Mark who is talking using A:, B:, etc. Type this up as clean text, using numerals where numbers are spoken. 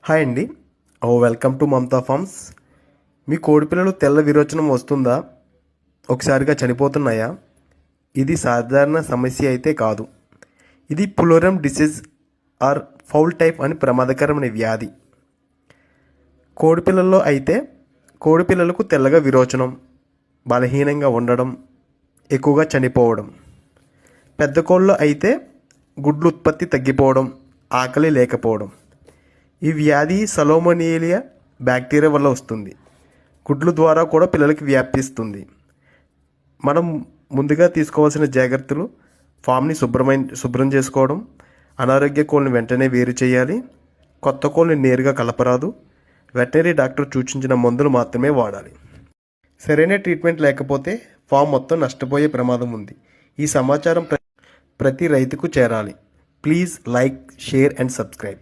A: Hi అండి. Welcome to Mamata farms. మీ కోడిపిల్లలు తెల్ల విరోచనం వస్తుందా? ఒకసారిగా చనిపోతున్నాయా? ఇది సాధారణ సమస్య అయితే కాదు. ఇది పులోరమ్ డిసీజ్ ఆర్ ఫౌల్ టైప్ అని ప్రమాదకరమైన వ్యాధి. కోడిపిల్లల్లో అయితే కోడిపిల్లలకు తెల్లగా విరోచనం, బలహీనంగా ఉండడం, ఎక్కువగా చనిపోవడం. పెద్ద కోళ్ళు అయితే గుడ్లు ఉత్పత్తి తగ్గిపోవడం, ఆకలి లేకపోవడం. ఈ వ్యాధి సలోమోనియేలియా బ్యాక్టీరియా వల్ల వస్తుంది. గుడ్లు ద్వారా కూడా పిల్లలకి వ్యాపిస్తుంది. మనం ముందుగా తీసుకోవాల్సిన జాగ్రత్తలు: ఫామ్ని శుభ్రం చేసుకోవడం, అనారోగ్య కోళ్ళని వెంటనే వేరు చేయాలి, కొత్త కోళ్ళని నేరుగా కలపరాదు, వెటనరీ డాక్టర్ సూచించిన మందులు మాత్రమే వాడాలి. సరైన ట్రీట్మెంట్ లేకపోతే ఫామ్ మొత్తం నష్టపోయే ప్రమాదం ఉంది. ఈ సమాచారం ప్రతి రైతుకు చేరాలి. Please like, share and subscribe.